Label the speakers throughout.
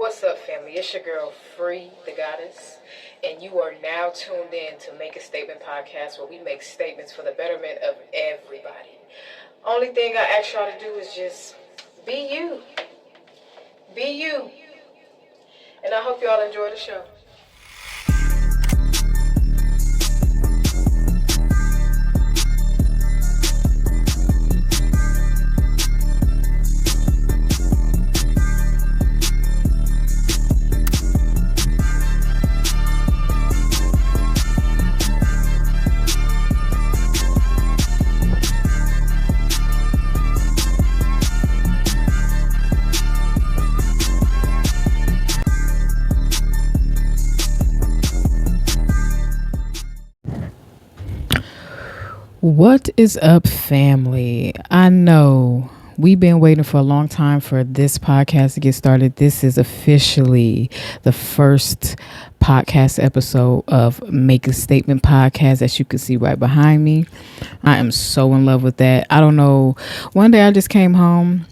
Speaker 1: What's up, family? It's your girl, Free the Goddess, and you are now tuned in to Make a Statement podcast, where we make statements for the betterment of everybody. Only thing I ask y'all to do is just be you. Be you. And I hope y'all enjoy the show.
Speaker 2: What is up, family? I know we've been waiting for a long time for this podcast to get started. This is officially the first podcast episode of Make a Statement podcast, as you can see right behind me. I am so in love with that. I don't know. One day I just came home.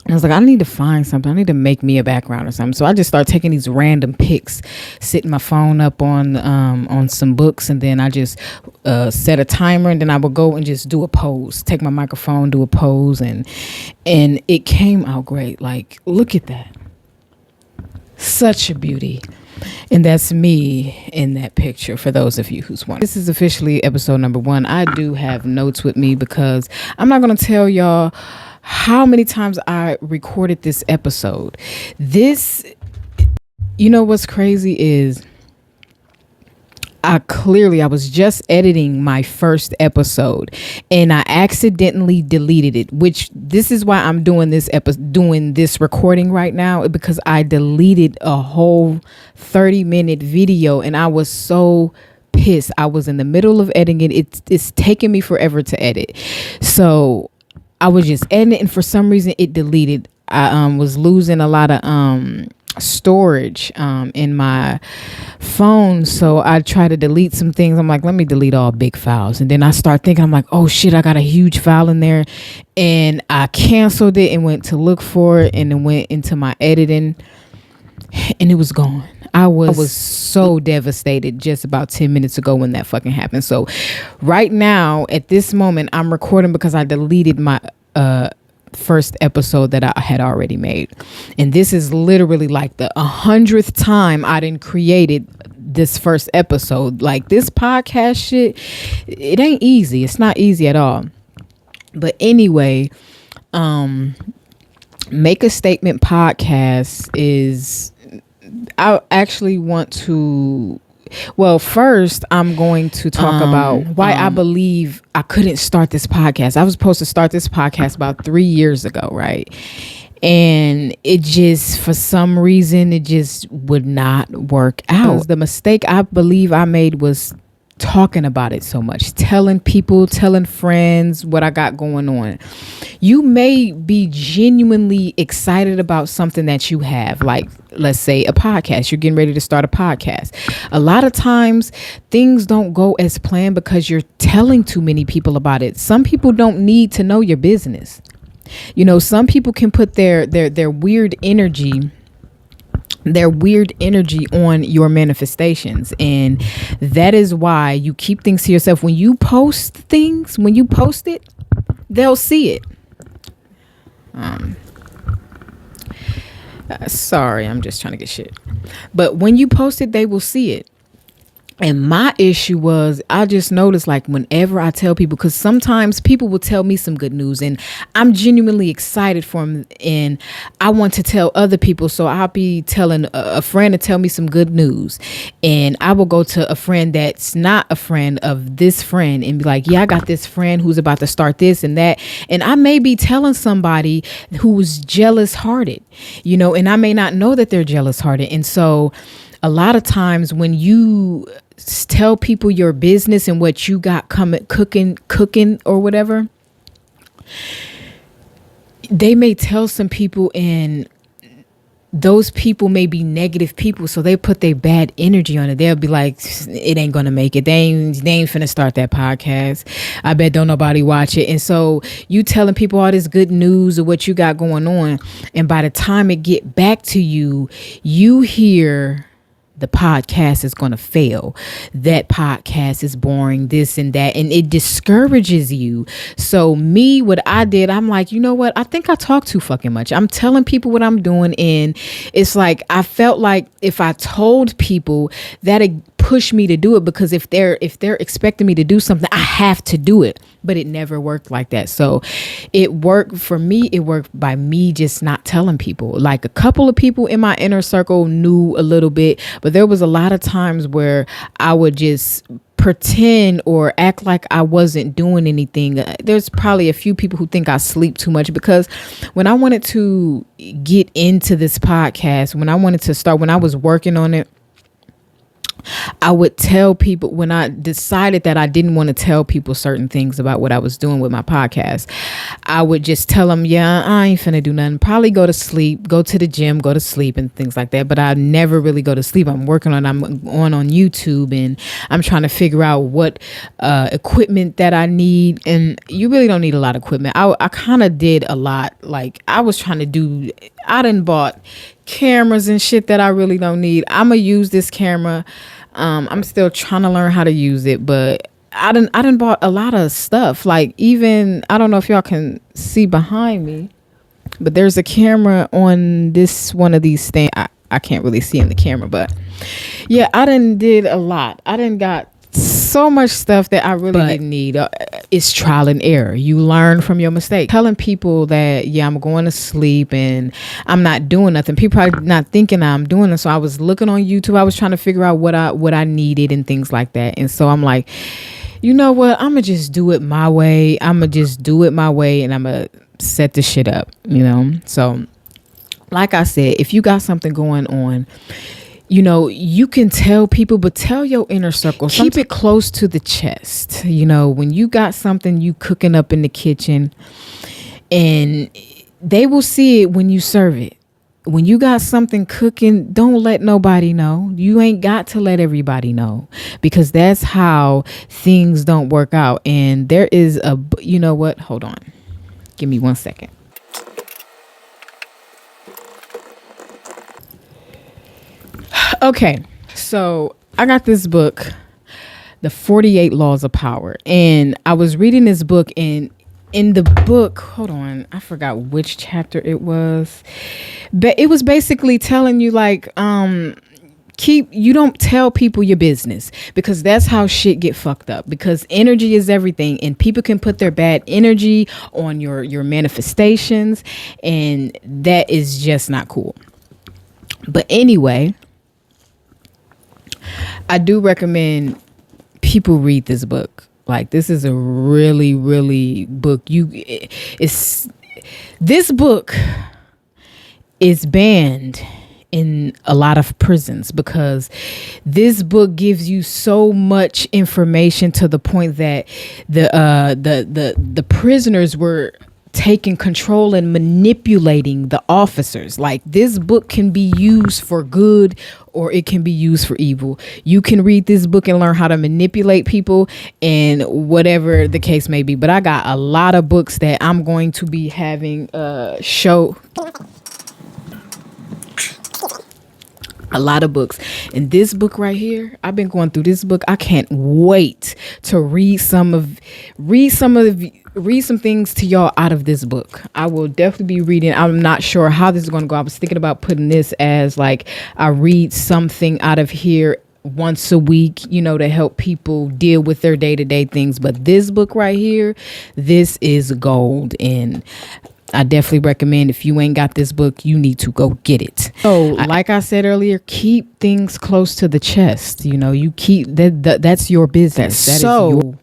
Speaker 2: I was like, I need to find something. I need to make me a background or something. So I just started taking these random pics, setting my phone up on some books, and then I just set a timer, and then I would go and just do a pose. Take my microphone, do a pose, and it came out great. Like, look at that. Such a beauty. And that's me in that picture, for those of you who's wondering. This is officially episode number 1. I do have notes with me because I'm not going to tell y'all how many times I recorded this episode. You know what's crazy is I was just editing my first episode and I accidentally deleted it, which this is why I'm doing this recording right now, because I deleted a whole 30-minute video and I was so pissed. I was in the middle of editing it. It's taking me forever to edit. So I was just editing, and for some reason it deleted. I was losing a lot of storage in my phone, so I try to delete some things. I'm like, let me delete all big files, and then I start thinking, I'm like, oh shit, I got a huge file in there, and I canceled it and went to look for it, and then went into my editing, and it was gone. I was so devastated just about 10 minutes ago when that fucking happened. So right now, at this moment, I'm recording because I deleted my first episode that I had already made. And this is literally like the 100th time I done created this first episode. Like, this podcast shit, it ain't easy. It's not easy at all. But anyway, Make a Statement podcast is... I actually want to, first I'm going to talk about why I believe I couldn't start this podcast. I was supposed to start this podcast about 3 years ago, right? And it just, for some reason, it just would not work out. The mistake I believe I made was talking about it so much, telling friends what I got going on. You may be genuinely excited about something that you have, like, let's say a podcast. You're getting ready to start a podcast. A lot of times things don't go as planned because you're telling too many people about it. Some people don't need to know your business. You know, some people can put their weird energy on your manifestations, and that is why you keep things to yourself. When you post it, they'll see it. Sorry, I'm just trying to get shit. But when you post it, they will see it. And my issue was, I just noticed, like, whenever I tell people, because sometimes people will tell me some good news and I'm genuinely excited for them and I want to tell other people. So I'll be telling a friend to tell me some good news, and I will go to a friend that's not a friend of this friend and be like, yeah, I got this friend who's about to start this and that. And I may be telling somebody who's jealous hearted, you know, and I may not know that they're jealous hearted. And so a lot of times when you tell people your business and what you got cooking or whatever, they may tell some people and those people may be negative people, so they put their bad energy on it. They'll be like, it ain't gonna make it. They ain't finna start that podcast. I bet don't nobody watch it. And so you telling people all this good news of what you got going on, and by the time it get back to you, you hear the podcast is going to fail. That podcast is boring, this and that. And it discourages you. So me, what I did, I'm like, you know what? I think I talk too fucking much. I'm telling people what I'm doing. And it's like, I felt like if I told people, that'd push me to do it, because if they're expecting me to do something, I have to do it. But it never worked like that. So it worked for me. It worked by me just not telling people. Like a couple of people in my inner circle knew a little bit, but there was a lot of times where I would just pretend or act like I wasn't doing anything. There's probably a few people who think I sleep too much, because when I wanted to get into this podcast, when I was working on it, I would tell people, when I decided that I didn't want to tell people certain things about what I was doing with my podcast, I would just tell them, yeah, I ain't finna do nothing. Probably go to sleep, go to the gym, go to sleep and things like that. But I never really go to sleep. I'm on YouTube, and I'm trying to figure out what equipment that I need. And you really don't need a lot of equipment. I kind of did a lot. Like I done bought cameras and shit that I really don't need. I'm gonna use this camera. I'm still trying to learn how to use it, but I done bought a lot of stuff. Like even, I don't know if y'all can see behind me, but there's a camera on this one of these things. I can't really see in the camera, but yeah, I done did a lot. I done got so much stuff that I really didn't need. It's trial and error. You learn from your mistake. Telling people that, yeah, I'm going to sleep and I'm not doing nothing. People are not thinking I'm doing it. So I was looking on YouTube. I was trying to figure out what I needed and things like that. And so I'm like, you know what? I'm going to just do it my way. And I'm going to set the shit up, So like I said, if you got something going on, you can tell people, but tell your inner circle. Keep it close to the chest. When you got something you cooking up in the kitchen, and they will see it when you serve it. When you got something cooking, don't let nobody know. You ain't got to let everybody know, because that's how things don't work out. And there is you know what? Hold on. Give me 1 second. Okay, so I got this book, The 48 Laws of Power, and I was reading this book, and in the book, hold on, I forgot which chapter it was, but it was basically telling you like, you don't tell people your business, because that's how shit get fucked up, because energy is everything, and people can put their bad energy on your manifestations, and that is just not cool. But anyway, I do recommend people read this book. Like, this is a really, really book. This book is banned in a lot of prisons, because this book gives you so much information to the point that the prisoners were taking control and manipulating the officers. Like, this book can be used for good or it can be used for evil. You can read this book and learn how to manipulate people and whatever the case may be. But I got a lot of books that I'm going to be having show. A lot of books. And this book right here, I've been going through this book. I can't wait to read some things to y'all out of this book. I will definitely be reading. I'm not sure how this is going to go. I was thinking about putting this as like, I read something out of here once a week, to help people deal with their day-to-day things. But this book right here, this is gold. And I definitely recommend, if you ain't got this book, you need to go get it. So like I said earlier, keep things close to the chest. You keep that's your business. That is your.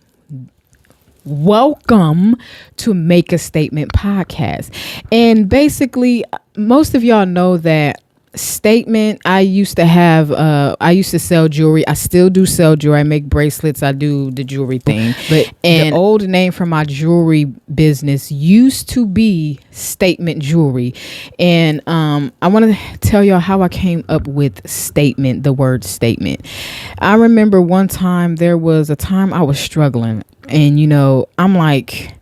Speaker 2: Welcome to Make a Statement podcast. And basically, most of y'all know that statement. I used to sell jewelry. I still do sell jewelry. I make bracelets. I do the jewelry thing. But the old name for my jewelry business used to be Statement Jewelry. And I want to tell y'all how I came up with statement, the word statement. I remember one time, there was a time I was struggling, and I'm like,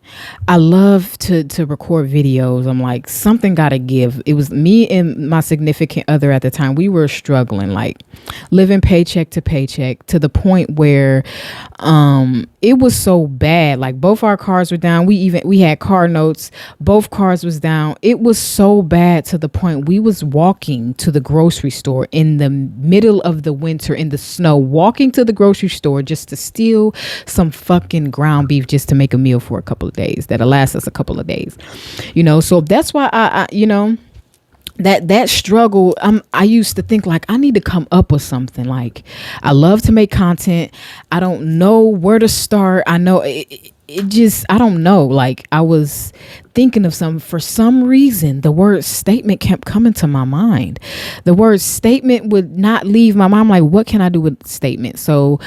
Speaker 2: I love to record videos. I'm like, something gotta give. It was me and my significant other at the time. We were struggling, like living paycheck to paycheck, to the point where it was so bad. Like both our cars were down. We had car notes. Both cars was down. It was so bad to the point we was walking to the grocery store in the middle of the winter in the snow, walking to the grocery store just to steal some fucking ground beef just to make a meal for a couple of days that'll last us a couple of days, so that's why I that struggle. I used to think like I need to come up with something. Like I love to make content. I don't know where to start. I know it just, I don't know. Like I was thinking of something. For some reason, the word statement kept coming to my mind. The word statement would not leave my mind. I'm like, what can I do with statement? So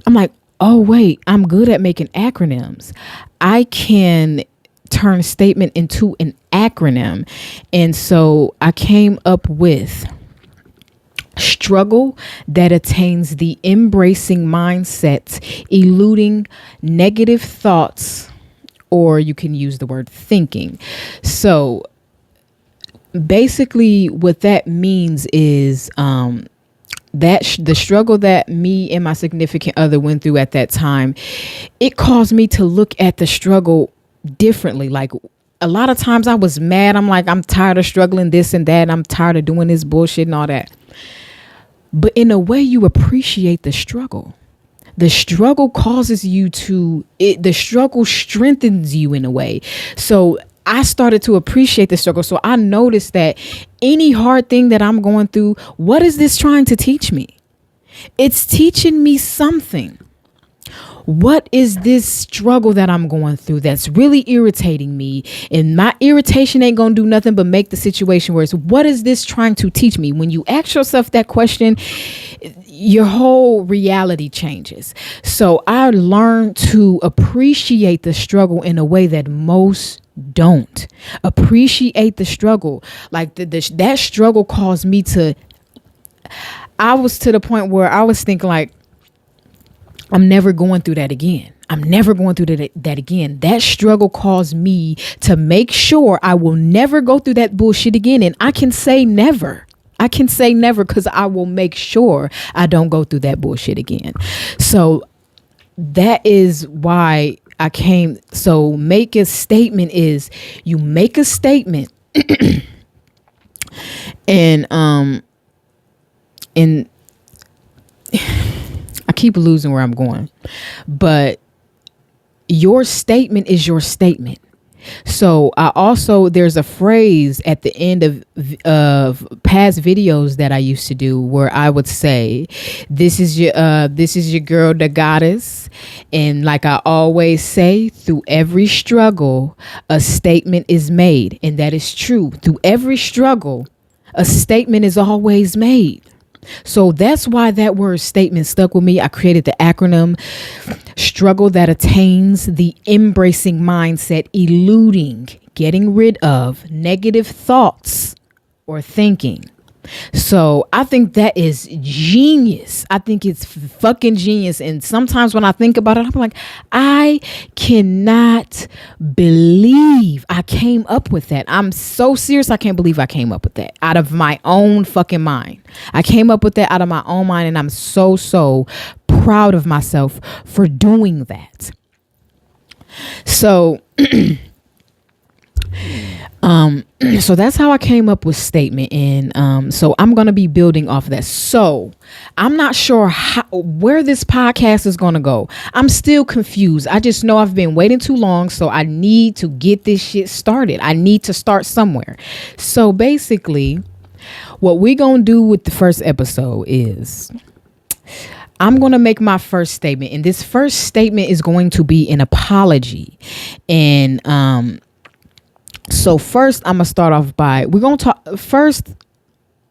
Speaker 2: I'm like, oh wait, I'm good at making acronyms. I can turn statement into an acronym. And so I came up with struggle that attains the embracing mindset, eluding negative thoughts, or you can use the word thinking. So basically what that means is that the struggle that me and my significant other went through at that time, it caused me to look at the struggle differently. Like a lot of times I was mad. I'm like, I'm tired of struggling this and that. I'm tired of doing this bullshit and all that. But in a way, you appreciate the struggle. The struggle causes you the struggle strengthens you in a way. So I started to appreciate the struggle. So I noticed that any hard thing that I'm going through, what is this trying to teach me? It's teaching me something. What is this struggle that I'm going through that's really irritating me? And my irritation ain't going to do nothing but make the situation worse. What is this trying to teach me? When you ask yourself that question, your whole reality changes. So I learned to appreciate the struggle in a way that most don't. Appreciate the struggle. Like that struggle caused me to, I was to the point where I was thinking like, I'm never going through that again. I'm never going through that again. That struggle caused me to make sure I will never go through that bullshit again. And I can say never. I can say never because I will make sure I don't go through that bullshit again. So that is why I came. So make a statement is you make a statement and I keep losing where I'm going, but your statement is your statement. So there's a phrase at the end of past videos that I used to do where I would say, this is your girl, the goddess. And like I always say, through every struggle, a statement is made. And that is true. Through every struggle, a statement is always made. So that's why that word statement stuck with me. I created the acronym struggle that attains the embracing mindset, eluding, getting rid of negative thoughts or thinking. So I think that is genius. I think it's fucking genius. And sometimes when I think about it, I'm like, I cannot believe I came up with that. I'm so serious. I can't believe I came up with that out of my own fucking mind. I came up with that out of my own mind. And I'm so proud of myself for doing that. So, so that's how I came up with statement. And so I'm going to be building off of that. So I'm not sure where this podcast is going to go. I'm still confused. I just know I've been waiting too long. So I need to get this shit started. I need to start somewhere. So basically what we're going to do with the first episode is I'm going to make my first statement. And this first statement is going to be an apology. And so first, I'm going to start off by, we're going to talk first.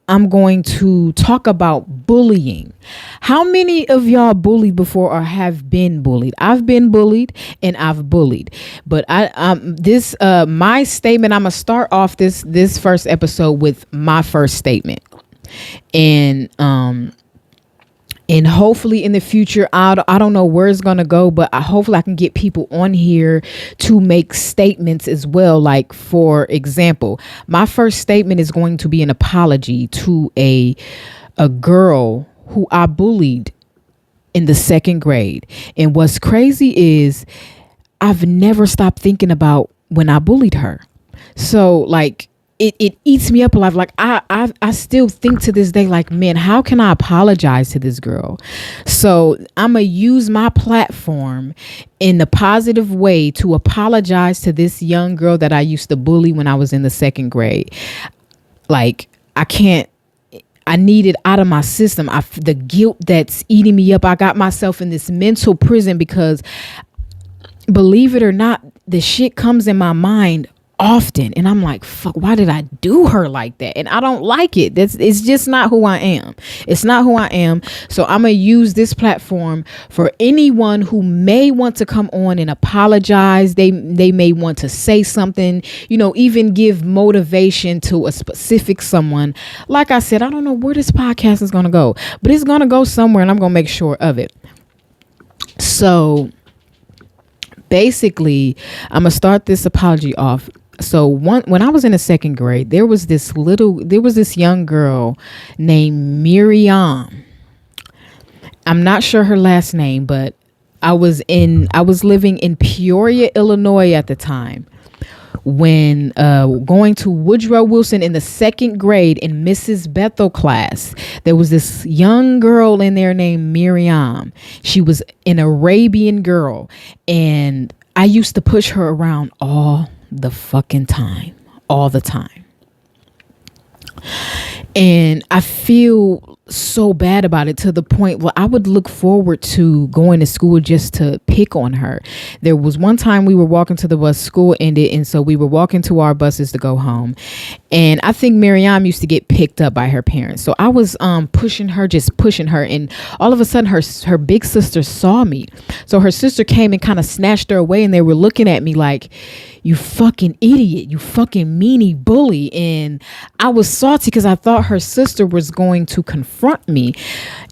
Speaker 2: I'm going to talk about bullying. How many of y'all bullied before or have been bullied? I've been bullied and I've bullied. But my statement, I'm gonna start off this first episode with my first statement. And hopefully in the future, I don't know where it's going to go, but hopefully I can get people on here to make statements as well. Like, for example, my first statement is going to be an apology to a girl who I bullied in the 2nd grade. And what's crazy is I've never stopped thinking about when I bullied her. So like, it eats me up alive. Like I still think to this day, like, man, how can I apologize to this girl? So I'm going to use my platform in a positive way to apologize to this young girl that I used to bully when I was in the 2nd grade. Like, I need it out of my system. The guilt that's eating me up. I got myself in this mental prison because, believe it or not, the shit comes in my mind often, and I'm like, fuck, why did I do her like that? And I don't like it. It's just not who I am. It's not who I am. So I'm gonna use this platform for anyone who may want to come on and apologize. They may want to say something, even give motivation to a specific someone. Like I said, I don't know where this podcast is gonna go, but it's gonna go somewhere, and I'm gonna make sure of it. So basically, I'm gonna start this apology off. So when I was in the 2nd grade, there was this young girl named Miriam. I'm not sure her last name, but I was living in Peoria, Illinois at the time, when going to Woodrow Wilson in the 2nd grade in Mrs. Bethel class. There was this young girl in there named Miriam. She was an Arabian girl, and I used to push her around all the fucking time, all the time. And I feel so bad about it, to the point where I would look forward to going to school just to pick on her. There was one time we were walking to the bus, school ended, and so we were walking to our buses to go home. And I think Miriam used to get picked up by her parents. So I was pushing her, and all of a sudden her big sister saw me. So her sister came and kind of snatched her away, and they were looking at me like, you fucking idiot, you fucking meanie bully. And I was salty because I thought her sister was going to confront me,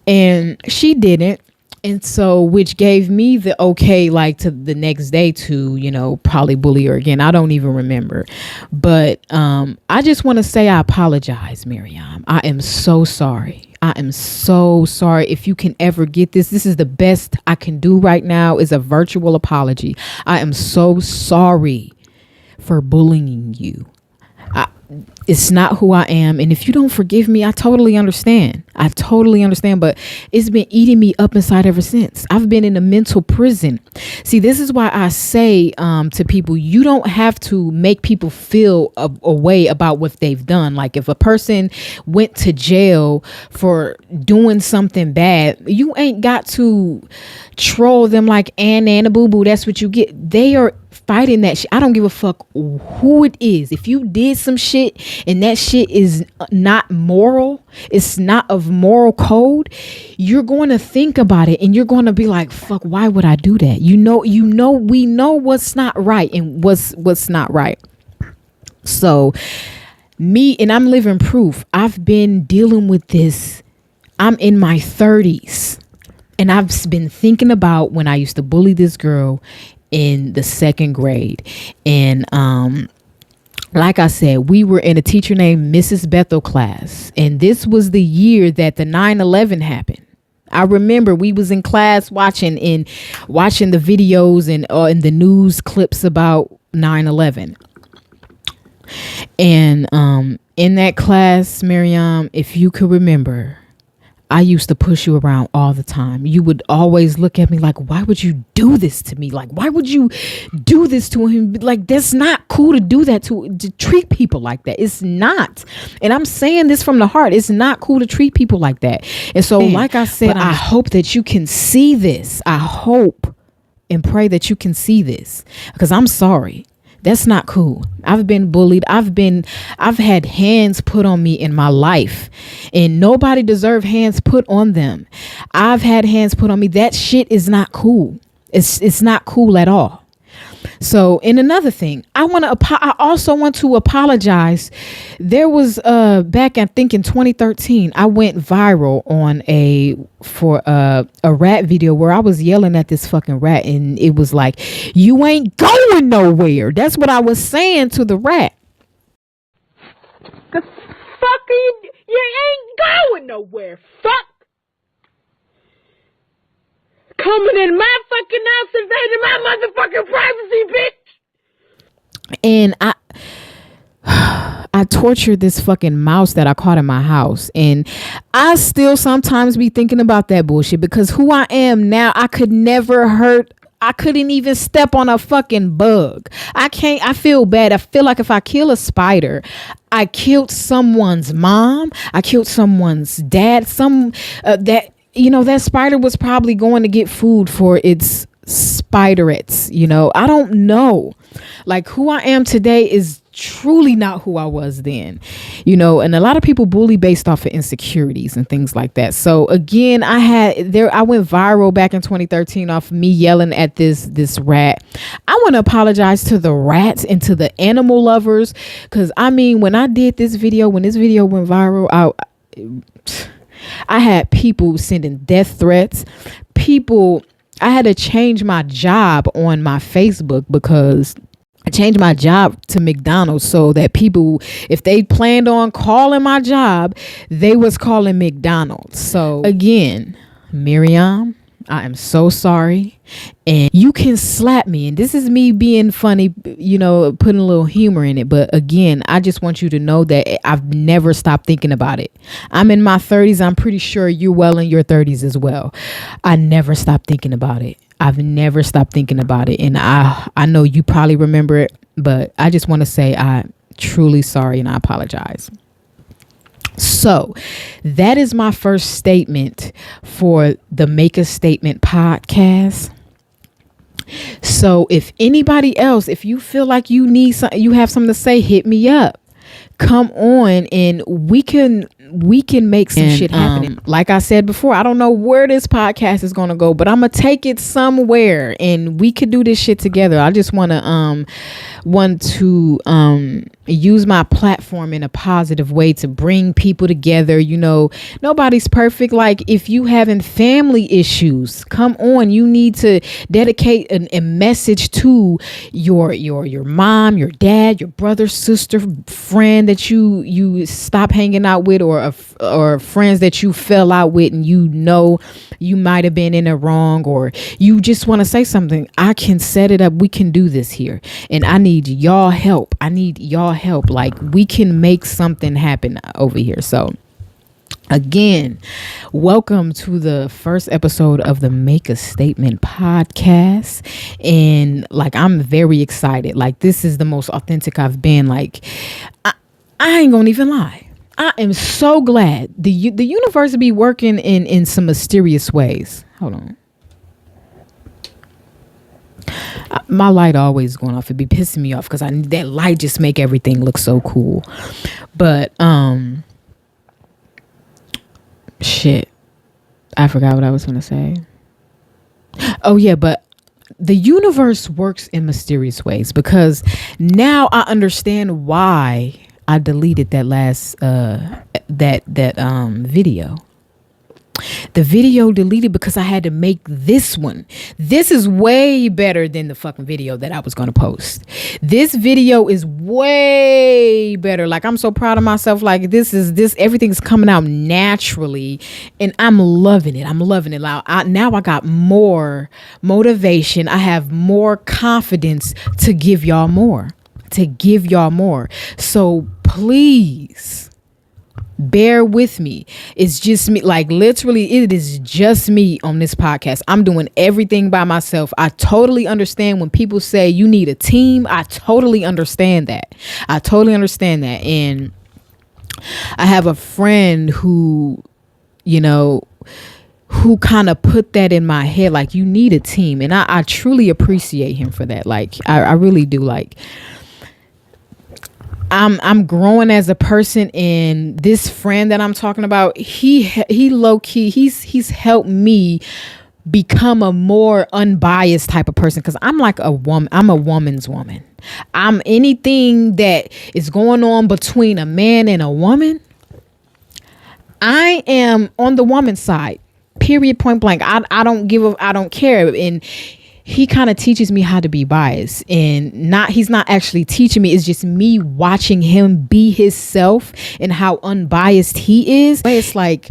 Speaker 2: and she didn't. And so, which gave me the okay, like, to the next day to, probably bully her again. I don't even remember. But I just want to say I apologize, Miriam. I am so sorry. I am so sorry. If you can ever get this is the best I can do right now, is a virtual apology. I am so sorry for bullying you. It's not who I am. And if you don't forgive me, I totally understand. But it's been eating me up inside ever since. I've been in a mental prison. See, this is why I say to people, you don't have to make people feel a way about what they've done. Like, if a person went to jail for doing something bad, you ain't got to troll them like Anna Boo Boo. That's what you get. They are fighting that shit. I don't give a fuck who it is. If you did some shit and that shit is not moral, it's not of moral code, you're going to think about it, and you're going to be like, fuck, why would I do that? We know what's not right and what's not right. So I'm living proof. I've been dealing with this. I'm in my 30s, and I've been thinking about when I used to bully this girl in the 2nd grade. And like I said, we were in a teacher named Mrs. Bethel class, and this was the year that the 9/11 happened. I remember we was in class watching the videos and the news clips about 9/11. And in that class, Miriam, if you could remember, I used to push you around all the time. You would always look at me like, why would you do this to me? Like, why would you do this to him? Like, that's not cool to do that, to treat people like that. It's not. And I'm saying this from the heart. It's not cool to treat people like that. And so, like I said, I hope that you can see this. I hope and pray that you can see this, because I'm sorry. That's not cool. I've been bullied. I've had hands put on me in my life, and nobody deserves hands put on them. I've had hands put on me. That shit is not cool. It's not cool at all. So, and another thing, I also want to apologize. There was back, I think in 2013, I went viral on a rat video where I was yelling at this fucking rat, and it was like, "You ain't going nowhere." That's what I was saying to the rat.
Speaker 3: Cause fucking you ain't going nowhere. Fuck. Coming in my fucking house, invading my motherfucking privacy, bitch.
Speaker 2: And I tortured this fucking mouse that I caught in my house. And I still sometimes be thinking about that bullshit, because who I am now, I couldn't even step on a fucking bug. I feel bad. I feel like if I kill a spider, I killed someone's mom. I killed someone's dad. That spider was probably going to get food for its spiderets. I don't know. Like, who I am today is truly not who I was then. And a lot of people bully based off of insecurities and things like that. So again, I went viral back in 2013 off me yelling at this rat. I want to apologize to the rats and to the animal lovers, because when I did this video, when this video went viral, I had people sending death threats. I had to change my job on my Facebook, because I changed my job to McDonald's so that people, if they planned on calling my job, they was calling McDonald's. So again, Miriam, I am so sorry. And you can slap me. And this is me being funny, putting a little humor in it. But again, I just want you to know that I've never stopped thinking about it. I'm in my 30s. I'm pretty sure you're well in your 30s as well. I never stopped thinking about it. I've never stopped thinking about it. And I know you probably remember it, but I just want to say I'm truly sorry and I apologize. So that is my first statement for the Make a Statement podcast. So if anybody else, if you feel like you have something to say, hit me up. Come on, and we can make some shit happen. Like I said before, I don't know where this podcast is gonna go, but I'm gonna take it somewhere, and we could do this shit together. I just want to use my platform in a positive way to bring people together. Nobody's perfect. Like, if you having family issues, come on, you need to dedicate a message to your mom, your dad, your brother, sister, friend that you stop hanging out with, or friends that you fell out with, and you might have been in it wrong, or you just want to say something. I can set it up. We can do this here, and I need y'all help. Like, we can make something happen over here. So again, welcome to the first episode of the Make a Statement podcast. And like, I'm very excited. Like, this is the most authentic I've been. Like, I ain't gonna even lie. I am so glad the universe be working in some mysterious ways. Hold on. My light always going off. It be pissing me off, because that light just make everything look so cool. But shit, I forgot what I was gonna say. Oh yeah, but the universe works in mysterious ways, because now I understand why I deleted that last video. The video deleted because I had to make this one. This is way better than the fucking video that I was going to post. This video is way better. Like, I'm so proud of myself. Like, everything's coming out naturally, and I'm loving it. Now I got more motivation. I have more confidence to give y'all more. So please bear with me. It's just me. Like, literally, it is just me on this podcast. I'm doing everything by myself. I totally understand when people say you need a team. I totally understand that. And I have a friend who who kind of put that in my head, like, you need a team. And I truly appreciate him for that. Like, I really do. Like, I'm growing as a person, and this friend that I'm talking about, he low key, he's helped me become a more unbiased type of person, because I'm like a woman. I'm a woman's woman. I'm anything that is going on between a man and a woman, I am on the woman's side. Period, point blank. I don't care. And he kind of teaches me how to be biased, and he's not actually teaching me. It's just me watching him be himself and how unbiased he is. It's like,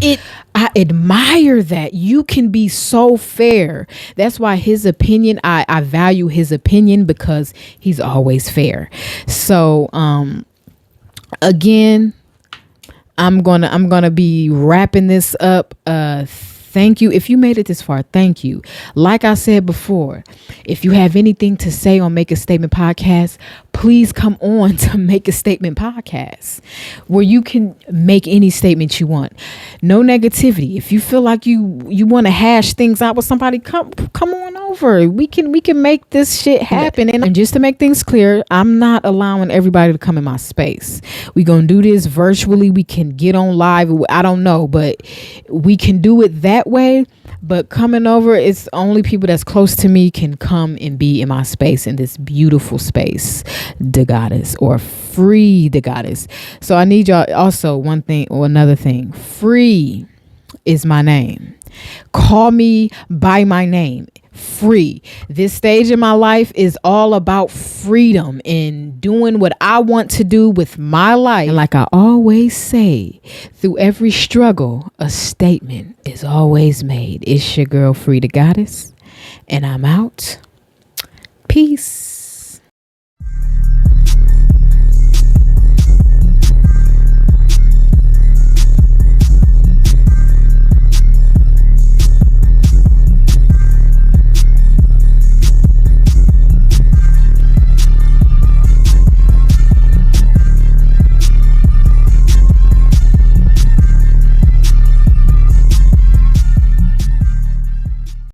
Speaker 2: I admire that. You can be so fair. That's why his opinion, I value his opinion, because he's always fair. So, again, I'm gonna be wrapping this up. Thank you. If you made it this far, thank you. Like I said before, if you have anything to say on Make a Statement Podcast, please come on to Make a Statement Podcast, where you can make any statement you want. No negativity. If you feel like you want to hash things out with somebody, come on over. We can make this shit happen. And just to make things clear, I'm not allowing everybody to come in my space. We gonna do this virtually. We can get on live. I don't know, but we can do it that way. But coming over, it's only people that's close to me can come and be in my space, in this beautiful space, the goddess, or free the goddess. So I need y'all also, one thing or another thing. Free is my name. Call me by my name. Free. This stage in my life is all about freedom and doing what I want to do with my life. And like I always say, through every struggle, a statement is always made. It's your girl, Free the Goddess, and I'm out. Peace.